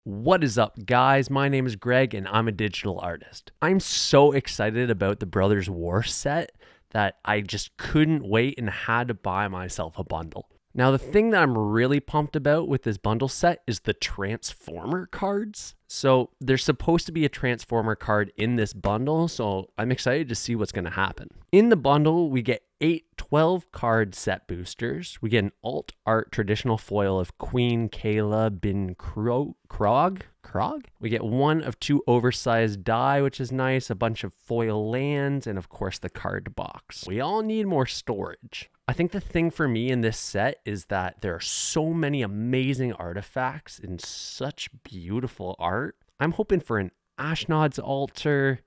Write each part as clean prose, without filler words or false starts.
What is up, guys? My name is Greg, and I'm a digital artist. I'm so excited about the Brothers War set that I just couldn't wait and had to buy myself a bundle. Now, the thing that I'm really pumped about with this bundle set is the Transformer cards. So there's supposed to be a Transformer card in this bundle, so I'm excited to see what's going to happen. In the bundle, we get 8 12 card set boosters. We get an alt art traditional foil of Queen Kayla bin Krog. We get 1 of 2 oversized die, which is nice, a bunch of foil lands, and of course the card box. We all need more storage. I think the thing for me in this set is that there are so many amazing artifacts and such beautiful art. I'm hoping for an Ashnod's altar,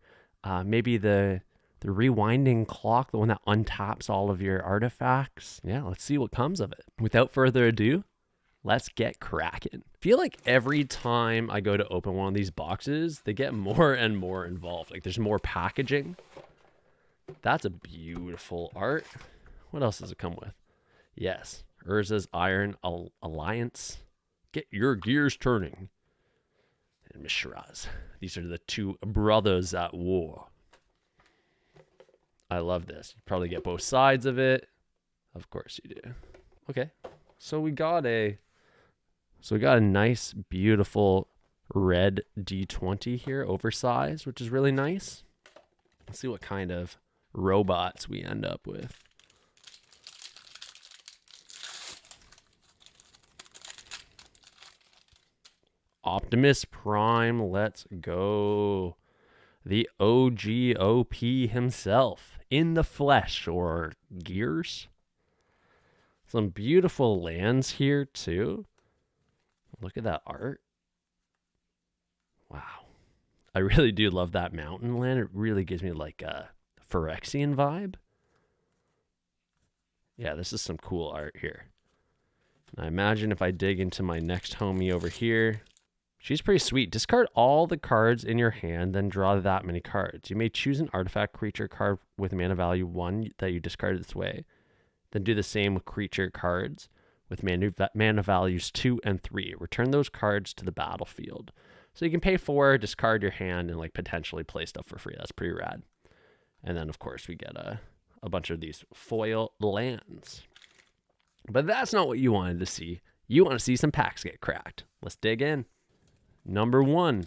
maybe the rewinding clock, the one that untaps all of your artifacts. Yeah, let's see what comes of it. Without further ado, let's get cracking. I feel like every time I go to open one of these boxes, they get more and more involved. Like there's more packaging. That's a beautiful art. What else does it come with? Yes, Urza's Iron Alliance. Get your gears turning. And Mishra's. These are the 2 brothers at war. I love this. You probably get both sides of it. Of course you do. Okay. So we got a nice, beautiful red D20 here, oversized, which is really nice. Let's see what kind of robots we end up with. Optimus Prime, let's go. The OGOP himself, in the flesh, or gears. Some beautiful lands here, too. Look at that art. Wow. I really do love that mountain land. It really gives me like a Phyrexian vibe. Yeah, this is some cool art here. And I imagine if I dig into my next homie over here, she's pretty sweet. Discard all the cards in your hand, then draw that many cards. You may choose an artifact creature card with mana value 1 that you discarded this way. Then do the same with creature cards with mana values 2 and 3. Return those cards to the battlefield. So you can pay 4, discard your hand, and like potentially play stuff for free. That's pretty rad. And then, of course, we get a bunch of these foil lands. But that's not what you wanted to see. You want to see some packs get cracked. Let's dig in. Number 1.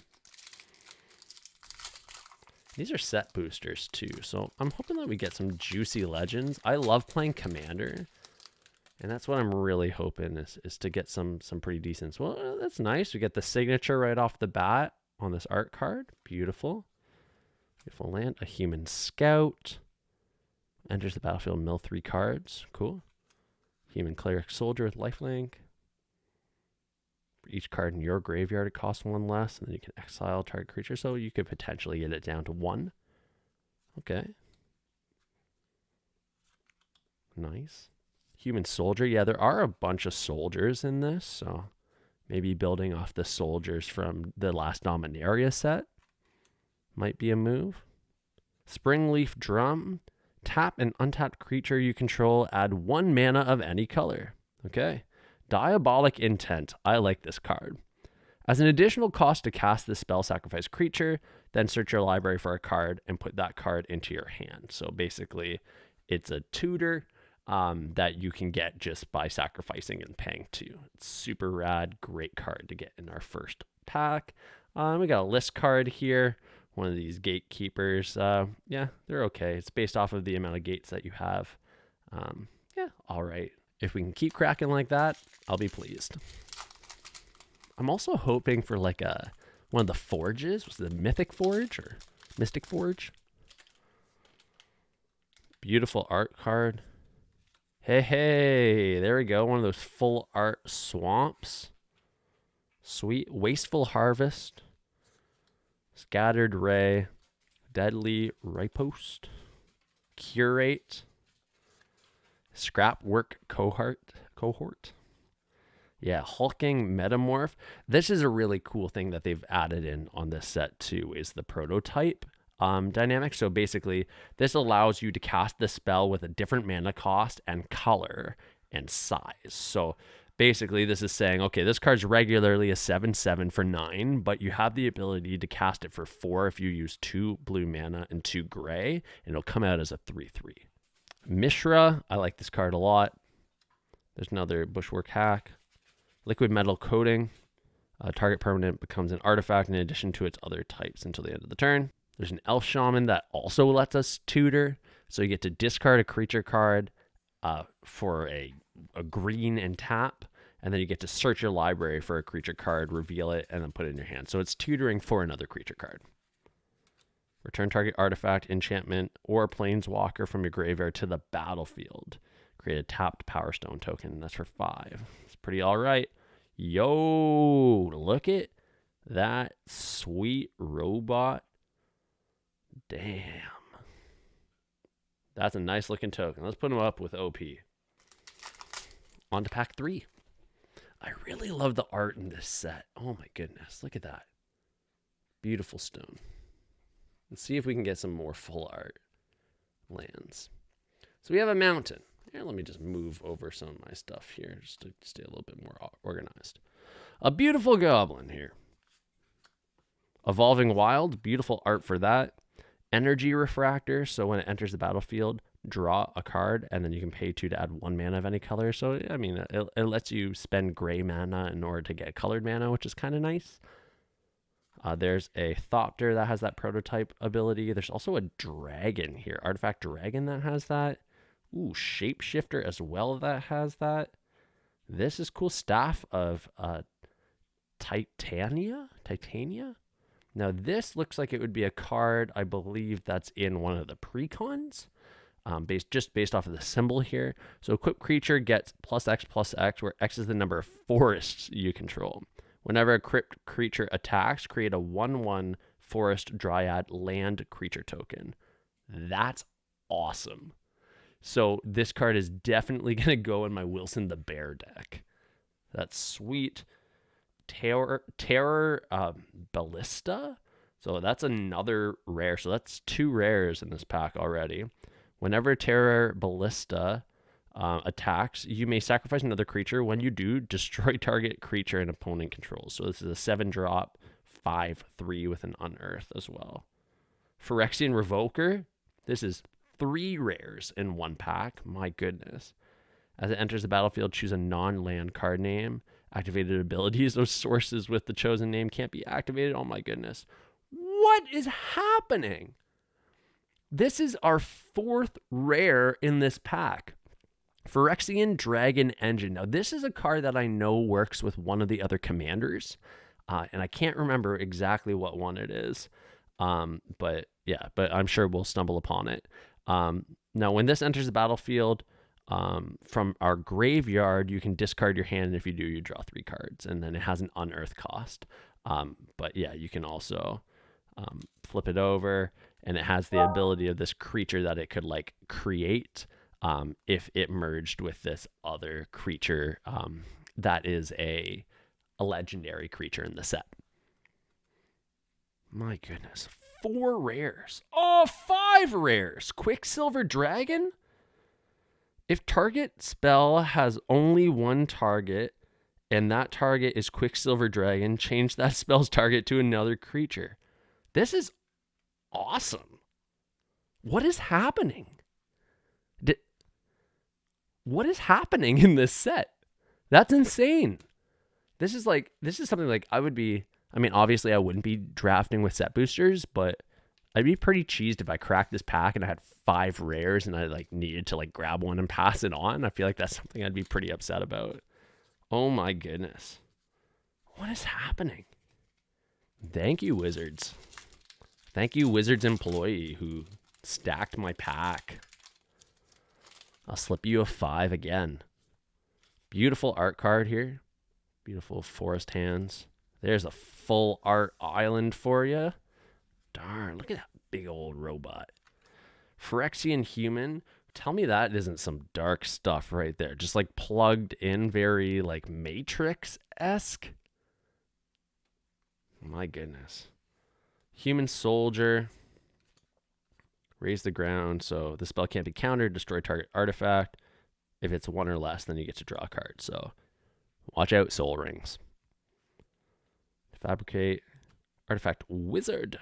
These are set boosters too, so I'm hoping that we get some juicy legends. I love playing Commander, and that's what I'm really hoping is to get some pretty decent. Well, that's nice. We get the signature right off the bat on this art card. Beautiful. Beautiful land. A human scout. Enters the battlefield, mill 3 cards. Cool. Human cleric soldier with lifelink. For each card in your graveyard, it costs 1 less, and then you can exile target creature, so you could potentially get it down to 1. Okay. Nice. Human soldier. Yeah, there are a bunch of soldiers in this, so maybe building off the soldiers from the last Dominaria set might be a move. Springleaf Drum. Tap an untapped creature you control, add 1 mana of any color. Okay. Diabolic Intent. I like this card. As an additional cost to cast this spell, sacrifice creature, then search your library for a card and put that card into your hand. So basically, it's a tutor that you can get just by sacrificing and paying 2. It's super rad. Great card to get in our first pack. We got a list card here. One of these gatekeepers. Yeah, they're okay. It's based off of the amount of gates that you have. Yeah, all right. If we can keep cracking like that, I'll be pleased. I'm also hoping for like one of the forges. Was it the Mythic Forge or Mystic Forge? Beautiful art card. Hey, there we go. One of those full art swamps. Sweet. Wasteful Harvest. Scattered Ray. Deadly Riposte. Curate. Scrap Work Cohort. Yeah, Hulking Metamorph. This is a really cool thing that they've added in on this set too, is the prototype dynamic. So basically, this allows you to cast the spell with a different mana cost and color and size. So Basically, this is saying, okay, this card's regularly a 7/7 for 9, but you have the ability to cast it for 4 if you use 2 blue mana and 2 gray, and it'll come out as a 3/3. Mishra, I like this card a lot. There's another Bushwork Hack. Liquid Metal Coating. Target permanent becomes an artifact in addition to its other types until the end of the turn. There's an Elf Shaman that also lets us tutor. So you get to discard a creature card for a green and tap. And then you get to search your library for a creature card, reveal it, and then put it in your hand. So it's tutoring for another creature card. Return target artifact, enchantment, or planeswalker from your graveyard to the battlefield. Create a tapped Power Stone token. That's for 5. It's pretty all right. Yo, look at that sweet robot. Damn. That's a nice looking token. Let's put him up with OP. On to pack 3. I really love the art in this set. Oh my goodness. Look at that. Beautiful stone. Let's see if we can get some more full art lands. So we have a mountain. Here, let me just move over some of my stuff here just to stay a little bit more organized. A beautiful goblin here. Evolving Wild, beautiful art for that. Energy Refractor, so when it enters the battlefield, draw a card, and then you can pay 2 to add 1 mana of any color. So, I mean, it lets you spend gray mana in order to get colored mana, which is kind of nice. There's a Thopter that has that prototype ability. There's also a dragon here, Artifact Dragon that has that. Ooh, Shapeshifter as well that has that. This is cool. Staff of Titania? Now, this looks like it would be a card, I believe, that's in one of the precons, based off of the symbol here. So, equipped creature gets +X/+X, where X is the number of forests you control. Whenever a equipped creature attacks, create a 1/1 Forest Dryad land creature token. That's awesome. So, this card is definitely going to go in my Wilson the Bear deck. That's sweet. Terror Ballista. So that's another rare. So that's 2 rares in this pack already. Whenever Terror Ballista attacks, you may sacrifice another creature. When you do, destroy target creature an opponent controls. So this is a 7-drop, 5/3 with an unearth as well. Phyrexian Revoker. This is 3 rares in 1 pack. My goodness. As it enters the battlefield, choose a non-land card name. Activated abilities, those sources with the chosen name can't be activated. Oh my goodness. What is happening? This is our 4th rare in this pack. Phyrexian Dragon Engine. Now, this is a card that I know works with one of the other commanders, and I can't remember exactly what one it is. But I'm sure we'll stumble upon it. Now, when this enters the battlefield, from our graveyard, you can discard your hand, and if you do, you draw 3 cards, and then it has an unearth cost. But yeah, you can also flip it over, and it has the ability of this creature that it could like create if it merged with this other creature that is a legendary creature in the set. My goodness, 4 rares. Oh, 5 rares. Quicksilver Dragon. If target spell has only 1 target and that target is Quicksilver Dragon, change that spell's target to another creature. This is awesome. What is happening? What is happening in this set? That's insane. This is something like obviously I wouldn't be drafting with set boosters, but I'd be pretty cheesed if I cracked this pack and I had 5 rares and I needed to grab one and pass it on. I feel like that's something I'd be pretty upset about. Oh my goodness. What is happening? Thank you, Wizards. Thank you, Wizards employee who stacked my pack. I'll slip you a 5 again. Beautiful art card here. Beautiful forest hands. There's a full art island for you. Darn, look at that big old robot. Phyrexian Human. Tell me that isn't some dark stuff right there. Just plugged in, very Matrix-esque. My goodness. Human Soldier. Raise the ground, so the spell can't be countered. Destroy target artifact. If it's 1 or less, then you get to draw a card. So Watch out, soul rings. Fabricate artifact wizard.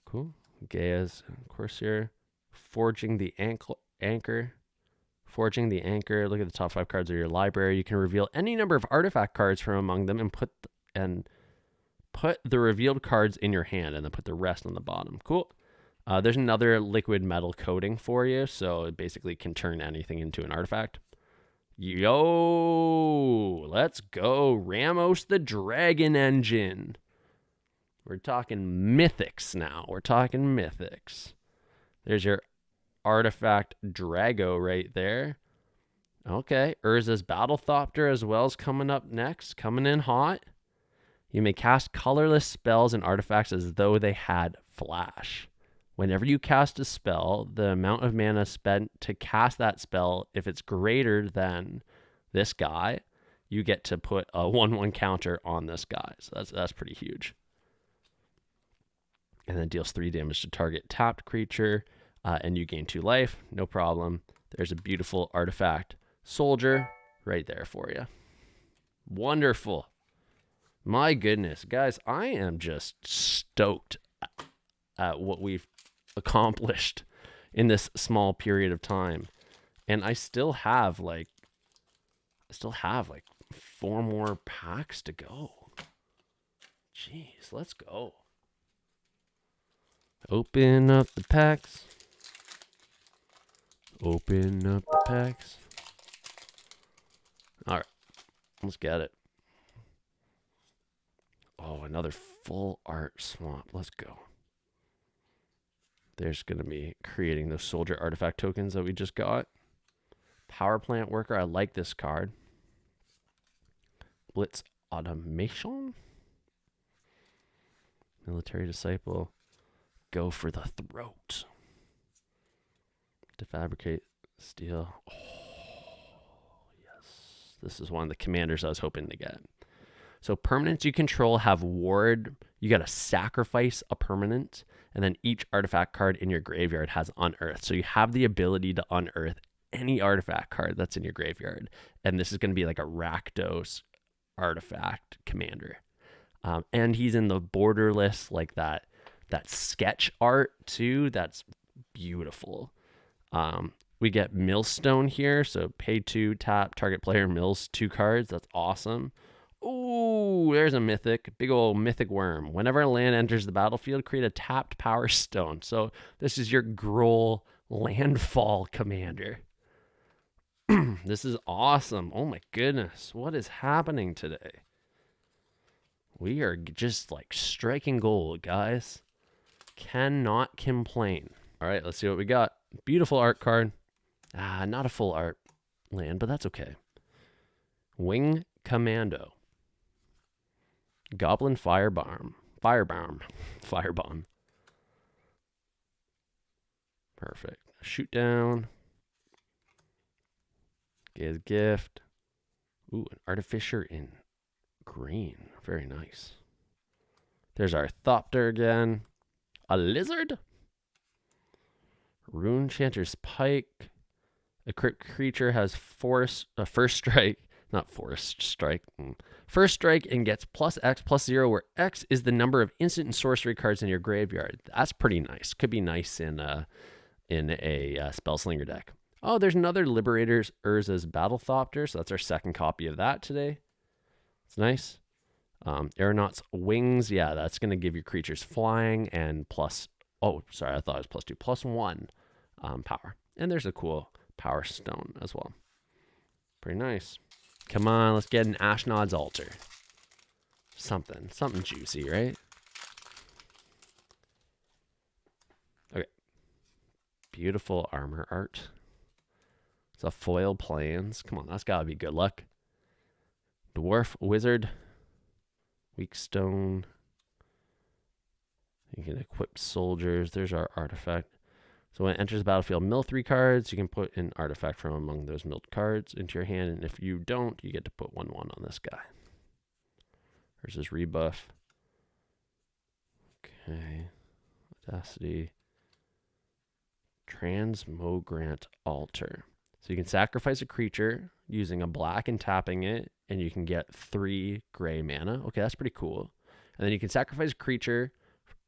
Cool. Gaia's Corsair. Forging the anchor. Forging the anchor. Look at the top 5 cards of your library. You can reveal any number of artifact cards from among them and put the revealed cards in your hand, and then put the rest on the bottom. Cool. There's another liquid metal coating for you, so it basically can turn anything into an artifact. Yo, let's go. Ramos the Dragon Engine. We're talking mythics now. We're talking mythics. There's your artifact Drago right there. Okay, Urza's Battlethopter as well is coming up next. Coming in hot. You may cast colorless spells and artifacts as though they had flash. Whenever you cast a spell, the amount of mana spent to cast that spell, if it's greater than this guy, you get to put a 1/1 counter on this guy. So that's pretty huge. And then deals 3 damage to target tapped creature, and you gain 2 life. No problem. There's a beautiful artifact soldier right there for you. Wonderful. My goodness, guys, I am just stoked at what we've accomplished in this small period of time. And I still have like 4 more packs to go. Jeez, let's go. Open up the packs. Open up the packs. All right, let's get it. Oh, another full art swamp. Let's go. There's going to be creating those soldier artifact tokens that we just got. Power plant worker. I like this card. Blitz automation. Military disciple. Go for the throat. To fabricate steel. Oh, yes. This is one of the commanders I was hoping to get. So permanents you control have ward. You got to sacrifice a permanent, and then each artifact card in your graveyard has unearth. So you have the ability to unearth any artifact card that's in your graveyard. And this is going to be like a Rakdos artifact commander. And he's in the borderless, like that sketch art too. That's beautiful. We get Millstone here. So pay 2, tap, target player mills 2 cards. That's awesome. Ooh, there's a mythic, big old mythic worm. Whenever a land enters the battlefield, create a tapped power stone. So this is your Groll landfall commander. This is awesome. Oh my goodness. What is happening today? We are just like striking gold, guys. Cannot complain. All right, let's see what we got. Beautiful art card. Not a full art land, but that's okay. Wing Commando. Goblin Firebomb. Perfect. Shoot down. Gaia's Gift. Ooh, an Artificer in green. Very nice. There's our Thopter again. A Lizard. Rune Chanter's Pike. A creature has first strike. Not forest strike. First strike and gets +X/+0, where X is the number of instant and sorcery cards in your graveyard. That's pretty nice. Could be nice in a Spellslinger deck. Oh, there's another Liberator's Urza's Battlethopter, so that's our second copy of that today. It's nice. Aeronaut's Wings, yeah, that's going to give your creatures flying and plus, oh, sorry, I thought it was +2, +1 power. And there's a cool Power Stone as well. Pretty nice. Come on, let's get an Ashnod's Altar. Something juicy, right? Okay. Beautiful armor art. It's a foil plains. Come on, that's gotta be good luck. Dwarf Wizard. Weak Stone. You can equip soldiers. There's our artifact. So when it enters the battlefield, mill 3 cards. You can put an artifact from among those milled cards into your hand. And if you don't, you get to put 1/1 on this guy. There's his rebuff. Okay. Audacity. Transmogrant Altar. So you can sacrifice a creature using a black and tapping it, and you can get 3 gray mana. Okay, that's pretty cool. And then you can sacrifice a creature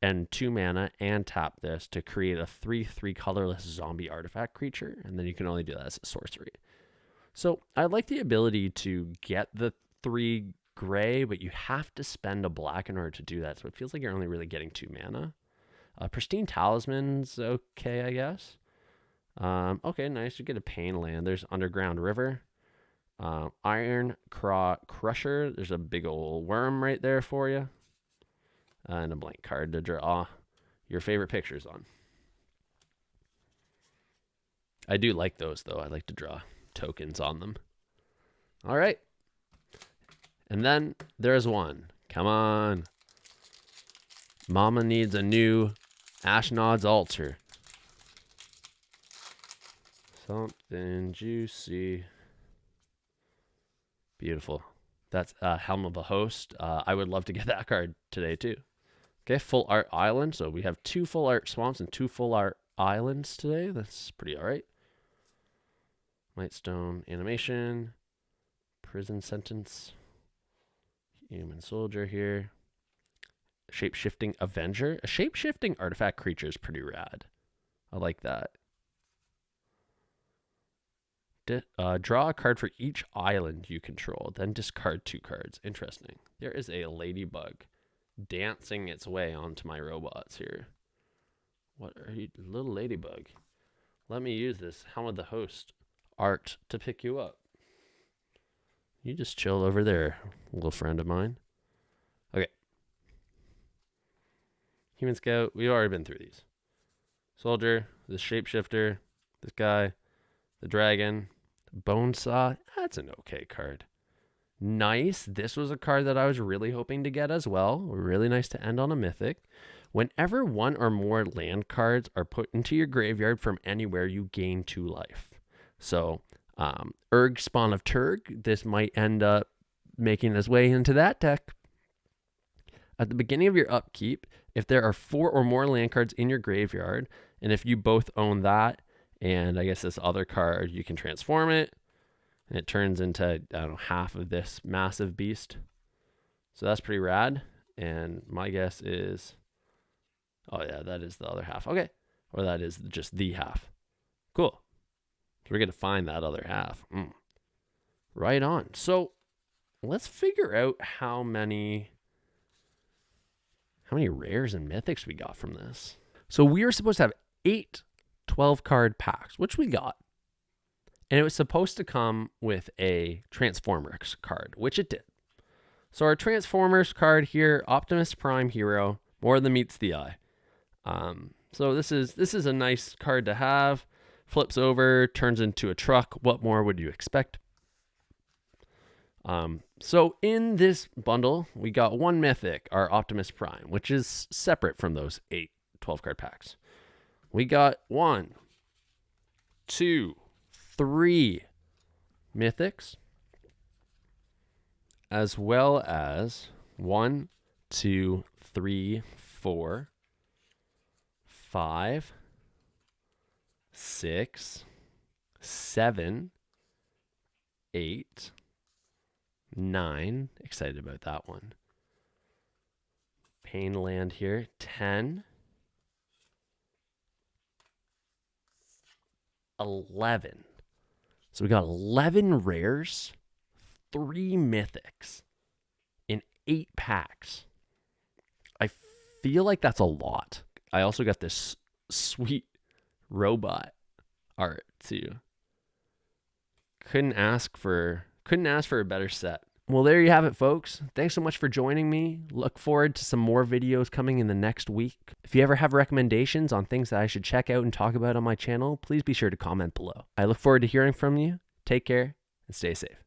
and 2 mana and tap this to create a 3/3 colorless zombie artifact creature, and then you can only do that as a sorcery. So I like the ability to get the 3 gray, but you have to spend a black in order to do that. So it feels like you're only really getting 2 mana. Pristine Talisman's okay, I guess. Okay, nice. You get a Pain land. There's Underground River. Iron Crusher. There's a big old worm right there for you. And a blank card to draw your favorite pictures on. I do like those, though. I like to draw tokens on them. All right. And then there's one. Come on. Mama needs a new Ashnod's Altar. Something juicy. Beautiful. That's Helm of a Host. I would love to get that card today, too. Okay, Full Art Island. So we have 2 Full Art Swamps and 2 Full Art Islands today. That's pretty all right. Mightstone Animation. Prison Sentence. Human Soldier here. Shape-shifting Avenger. A shape-shifting artifact creature is pretty rad. I like that. Draw a card for each island you control, then discard 2 cards. Interesting. There is a ladybug dancing its way onto my robots here. What are you, little ladybug? Let me use this Helm of the Host art to pick you up. You just chill over there, little friend of mine. Okay. Human Scout, we've already been through these. Soldier, the Shapeshifter, this guy, the Dragon, Bone Saw. That's an okay card. Nice. This was a card that I was really hoping to get as well. Really nice to end on a mythic. Whenever 1 or more land cards are put into your graveyard from anywhere, you gain 2 life. So, Urg Spawn of Turg, this might end up making its way into that deck. At the beginning of your upkeep, if there are 4 or more land cards in your graveyard, and if you both own that, and I guess this other card, you can transform it, and it turns into, I don't know, half of this massive beast. So that's pretty rad. And my guess is, oh yeah, that is the other half. Okay. Or that is just the half. Cool. So we're going to find that other half. Right on. So let's figure out how many rares and mythics we got from this. So we were supposed to have 8 12-card packs, which we got. And it was supposed to come with a Transformers card, which it did. So our Transformers card here, Optimus Prime Hero, more than meets the eye. So this is a nice card to have. Flips over, turns into a truck. What more would you expect? So in this bundle, we got 1 mythic, our Optimus Prime, which is separate from those 8 12-card packs. We got 1, 2, 3 mythics, as well as 1, 2, 3, 4, 5, 6, 7, 8, 9. Excited about that one. Pain land here. 10. 11. So we got 11 rares, 3 mythics in 8 packs. I feel like that's a lot. I also got this sweet robot art too. Couldn't ask for a better set. Well, there you have it, folks. Thanks so much for joining me. Look forward to some more videos coming in the next week. If you ever have recommendations on things that I should check out and talk about on my channel, please be sure to comment below. I look forward to hearing from you. Take care and stay safe.